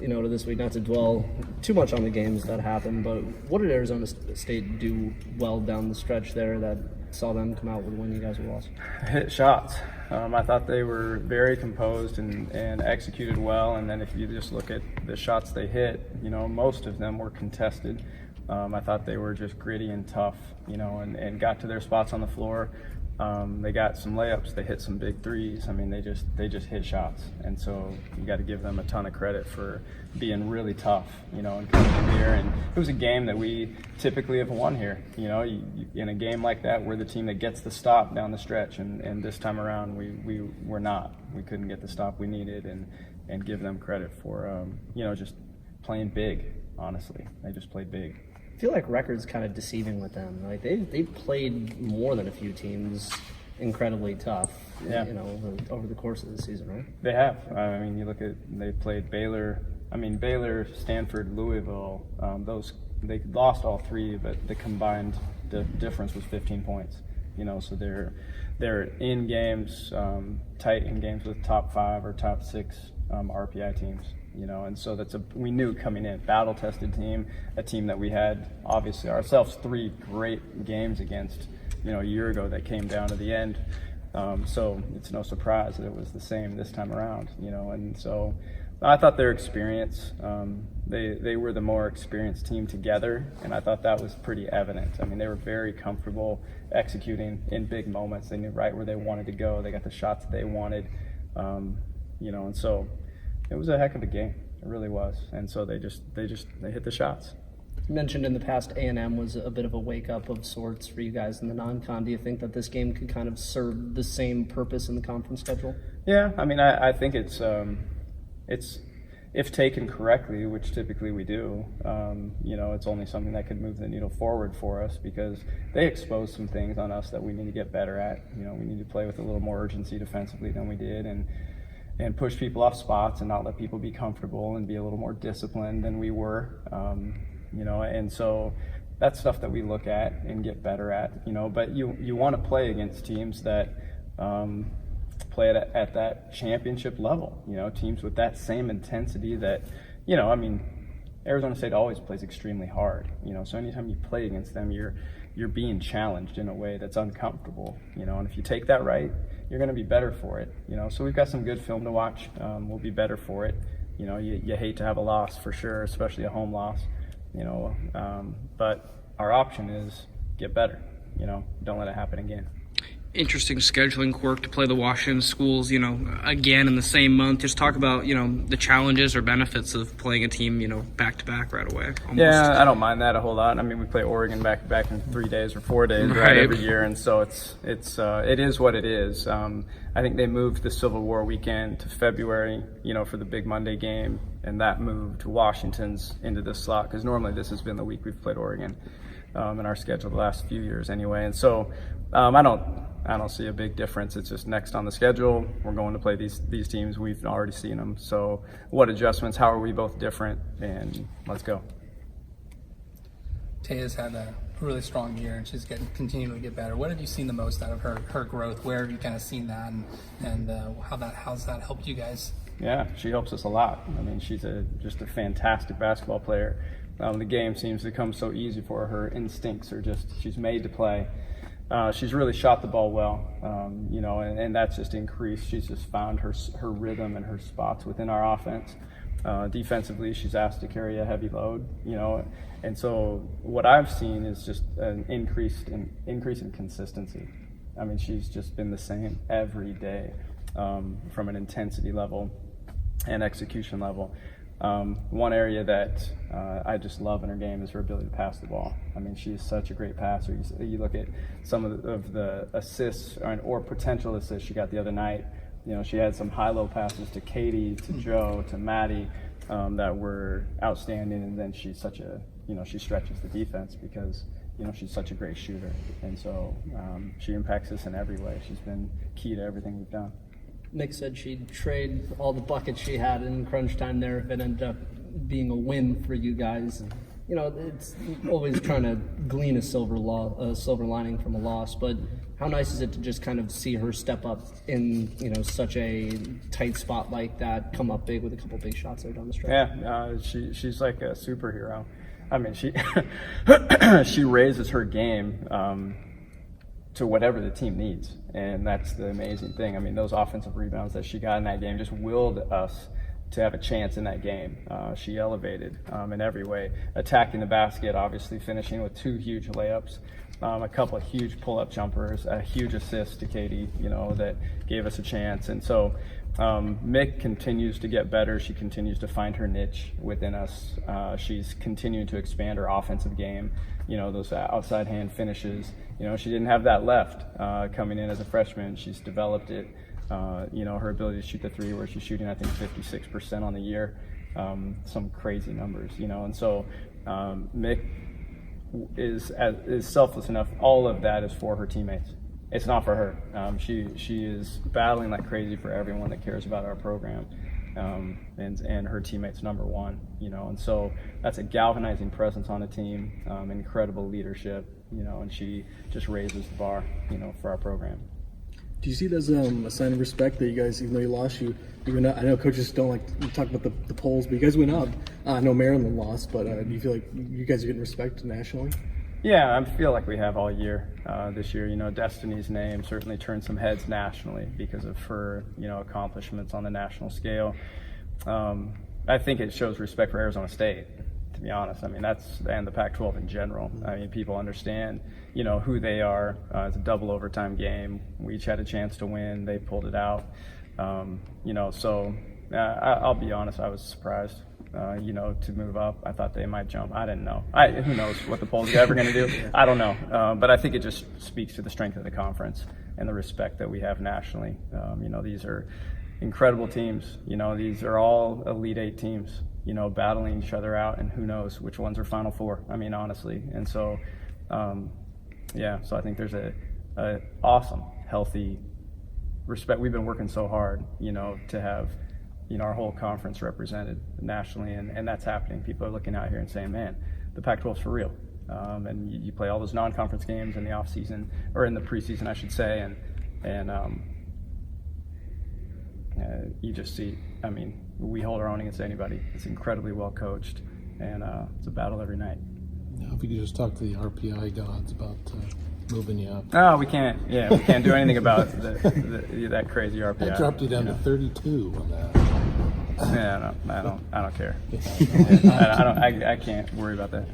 to this week, not to dwell too much on the games that happened, but what did Arizona State do well down the stretch there that saw them come out with a win you guys lost? Hit shots. I thought they were very composed and executed well, and then if you just look at the shots they hit, most of them were contested. I thought they were just gritty and tough, and got to their spots on the floor. They got some layups. They hit some big threes. I mean, they just hit shots, and so you got to give them a ton of credit for being really tough, and coming in here. And it was a game that we typically have won here. In a game like that, we're the team that gets the stop down the stretch, and this time around we were not. We couldn't get the stop we needed, and give them credit for just playing big. Honestly, they just played big. I feel like record's kind of deceiving with them. Like they've played more than a few teams incredibly tough, over the course of the season, right? They have. I mean, you look at they played Baylor. Baylor, Stanford, Louisville. They lost all three, but the combined difference was 15 points. So they're in games, tight in games with top 5 or top 6 RPI teams. And so we knew coming in, battle-tested team, a team that we had obviously ourselves 3 great games against, a year ago that came down to the end. So it's no surprise that it was the same this time around, and so I thought their experience, they were the more experienced team together, and I thought that was pretty evident. They were very comfortable executing in big moments. They knew right where they wanted to go. They got the shots they wanted, and so it was a heck of a game. It really was. And so they hit the shots. You mentioned in the past A&M was a bit of a wake-up of sorts for you guys in the non-con. Do you think that this game could kind of serve the same purpose in the conference schedule? Yeah, I think it's if taken correctly, which typically we do, it's only something that could move the needle forward for us because they expose some things on us that we need to get better at. We need to play with a little more urgency defensively than we did, and push people off spots and not let people be comfortable and be a little more disciplined than we were, and so that's stuff that we look at and get better at, but you want to play against teams that play at that championship level, teams with that same intensity that, Arizona State always plays extremely hard, so anytime you play against them, you're being challenged in a way that's uncomfortable, and if you take that right, you're going to be better for it, so we've got some good film to watch. We'll be better for it. You hate to have a loss for sure, especially a home loss, but our option is get better, don't let it happen again. Interesting scheduling quirk to play the Washington schools, again in the same month. Just talk about, the challenges or benefits of playing a team, back to back right away. Almost. Yeah, I don't mind that a whole lot. We play Oregon back to back in 3 days or 4 days right every year, and so it is what it is. I think they moved the Civil War weekend to February, for the big Monday game, and that moved Washington's into this slot because normally this has been the week we've played Oregon in our schedule the last few years anyway, and so I don't see a big difference. It's just next on the schedule. We're going to play these teams. We've already seen them. So what adjustments? How are we both different? And let's go. Taya's had a really strong year, and she's continuing to get better. What have you seen the most out of her growth? Where have you kind of seen that, and how's that helped you guys? Yeah, she helps us a lot. She's just a fantastic basketball player. The game seems to come so easy for her. Her instincts are she's made to play. She's really shot the ball well, and that's just increased. She's just found her rhythm and her spots within our offense. Defensively, she's asked to carry a heavy load, and so what I've seen is just an increase in consistency. She's just been the same every day from an intensity level and execution level. One area that I just love in her game is her ability to pass the ball. She's such a great passer. You look at some of the assists or potential assists she got the other night. She had some high-low passes to Katie, to Joe, to Maddie that were outstanding, and then she's such a, she stretches the defense because, she's such a great shooter. And so she impacts us in every way. She's been key to everything we've done. Nick said she'd trade all the buckets she had in crunch time there if it ended up being a win for you guys. you know, it's always trying to glean a silver lining from a loss, but how nice is it to just kind of see her step up in, you know, such a tight spot like that, come up big with a couple big shots there down the stretch? Yeah, she's like a superhero. I mean, she she raises her game to whatever the team needs, and that's the amazing thing. I mean, those offensive rebounds that she got in that game just willed us to have a chance in that game. She elevated in every way, attacking the basket, obviously finishing with 2 huge layups, a couple of huge pull-up jumpers, a huge assist to Katie, you know, that gave us a chance. And so Mick continues to get better. She continues to find her niche within us. She's continuing to expand her offensive game, you know, those outside hand finishes. You know, she didn't have that left coming in as a freshman. She's developed it. You know, her ability to shoot the 3, where she's shooting, I think, 56% on the year, some crazy numbers, you know. And so Mick is selfless enough. All of that is for her teammates. It's not for her. She is battling like crazy for everyone that cares about our program, and her teammates number one, you know. And so that's a galvanizing presence on the team, incredible leadership, you know, and she just raises the bar, you know, for our program. Do you see it as a sign of respect that you guys, even though you lost, you went up? I know coaches don't like to talk about the polls, but you guys went up. I know Maryland lost, but do you feel like you guys are getting respect nationally? Yeah, I feel like we have all year this year. You know, Destiny's name certainly turned some heads nationally because of her, you know, accomplishments on the national scale. I think it shows respect for Arizona State, to be honest. I mean, and the Pac-12 in general. I mean, people understand, you know, who they are. It's a double overtime game. We each had a chance to win. They pulled it out. You know, so I'll be honest, I was surprised, you know, to move up. I thought they might jump. I didn't know. Who knows what the polls are ever going to do? I don't know. But I think it just speaks to the strength of the conference and the respect that we have nationally. You know, these are incredible teams. You know, these are all Elite 8 teams, you know, battling each other out, and who knows which ones are Final Four. I mean, honestly. And so, yeah, so I think there's a awesome, healthy respect. We've been working so hard, you know, to have, you know, our whole conference represented nationally, and that's happening. People are looking out here and saying, man, the Pac-12's for real. And you play all those non-conference games in the off season, or in the preseason, I should say, and you just see, I mean, we hold our own against anybody. It's incredibly well coached, and it's a battle every night. Now, if you could just talk to the RPI gods about moving you up. Oh, we can't do anything about that crazy RPI. I dropped you down to 32 on that. Yeah, I don't care. I can't worry about that.